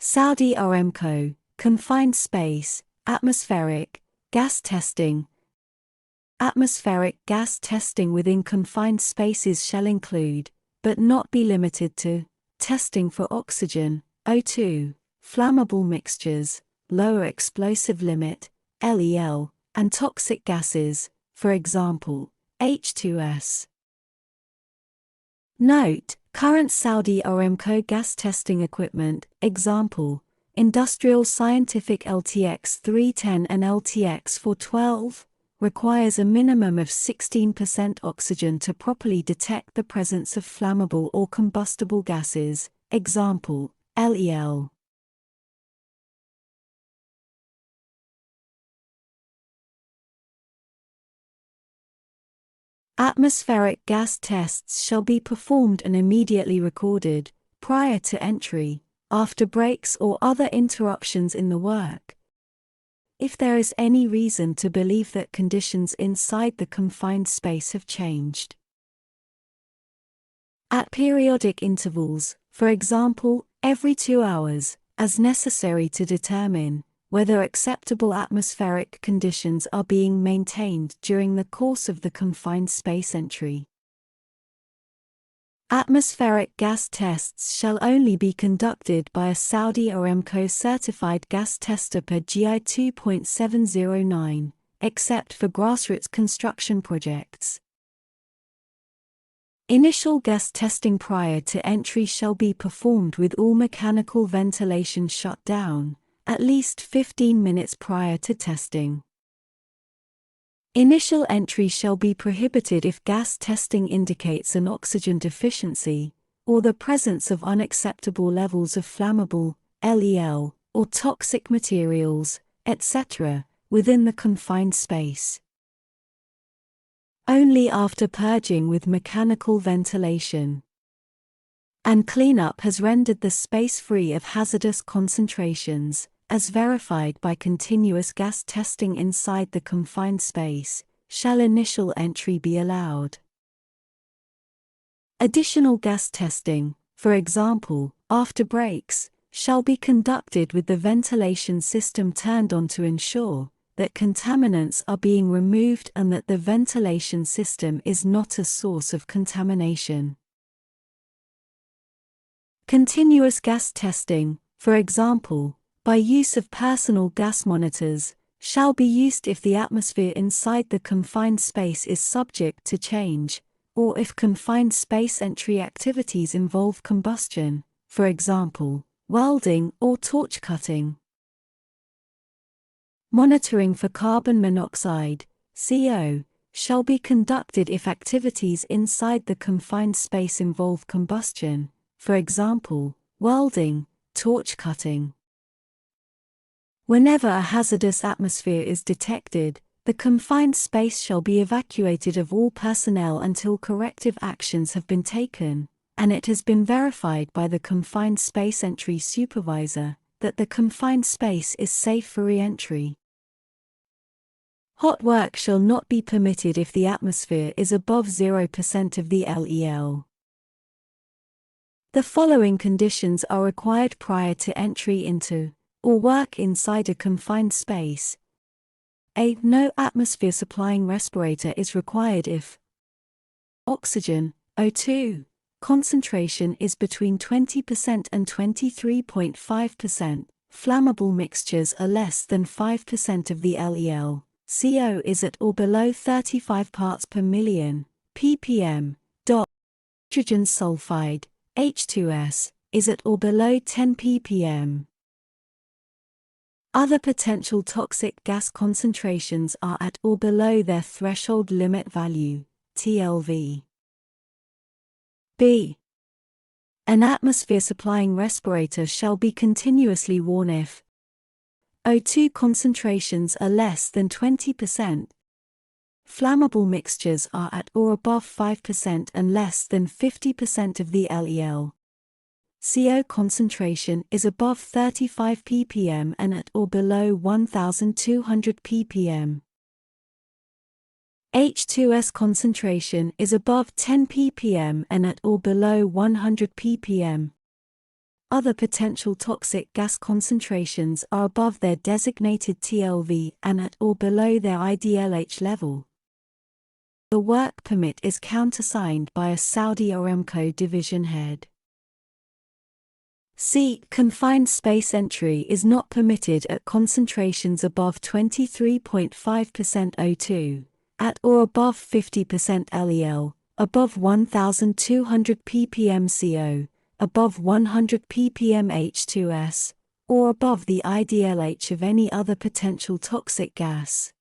Saudi Aramco, confined space, atmospheric gas testing. Atmospheric gas testing within confined spaces shall include, but not be limited to, testing for oxygen, O2, flammable mixtures, lower explosive limit, LEL, and toxic gases, for example, H2S. Note: current Saudi Aramco gas testing equipment, example, Industrial Scientific LTX 310 and LTX 412, requires a minimum of 16% oxygen to properly detect the presence of flammable or combustible gases, example, LEL. Atmospheric gas tests shall be performed and immediately recorded, prior to entry, after breaks or other interruptions in the work, if there is any reason to believe that conditions inside the confined space have changed. At periodic intervals, for example, every 2 hours, as necessary to determine whether acceptable atmospheric conditions are being maintained during the course of the confined space entry. Atmospheric gas tests shall only be conducted by a Saudi Aramco certified gas tester per GI 2.709, except for grassroots construction projects. Initial gas testing prior to entry shall be performed with all mechanical ventilation shut down, at least 15 minutes prior to testing. Initial entry shall be prohibited if gas testing indicates an oxygen deficiency, or the presence of unacceptable levels of flammable, LEL, or toxic materials, etc., within the confined space. Only after purging with mechanical ventilation and cleanup has rendered the space free of hazardous concentrations, as verified by continuous gas testing inside the confined space, shall initial entry be allowed. Additional gas testing, for example, after breaks, shall be conducted with the ventilation system turned on to ensure that contaminants are being removed and that the ventilation system is not a source of contamination. Continuous gas testing, for example, by use of personal gas monitors, shall be used if the atmosphere inside the confined space is subject to change, or if confined space entry activities involve combustion, for example, welding or torch cutting. Monitoring for carbon monoxide, CO, shall be conducted if activities inside the confined space involve combustion, for example, welding, torch cutting. Whenever a hazardous atmosphere is detected, the confined space shall be evacuated of all personnel until corrective actions have been taken, and it has been verified by the confined space entry supervisor that the confined space is safe for re-entry. Hot work shall not be permitted if the atmosphere is above 0% of the LEL. The following conditions are required prior to entry into or work inside a confined space. A. No atmosphere supplying respirator is required if oxygen, O2, concentration is between 20% and 23.5%, flammable mixtures are less than 5% of the LEL, CO is at or below 35 parts per million, ppm, hydrogen sulfide, H2S, is at or below 10 ppm. Other potential toxic gas concentrations are at or below their threshold limit value, TLV. B. An atmosphere supplying respirator shall be continuously worn if O2 concentrations are less than 20%, flammable mixtures are at or above 5% and less than 50% of the LEL. CO concentration is above 35 ppm and at or below 1200 ppm. H2S concentration is above 10 ppm and at or below 100 ppm. other potential toxic gas concentrations are above their designated TLV and at or below their IDLH level. The work permit is countersigned by a Saudi Aramco division head. C. Confined space entry is not permitted at concentrations above 23.5% O2, at or above 50% LEL, above 1,200 ppm CO, above 100 ppm H2S, or above the IDLH of any other potential toxic gas.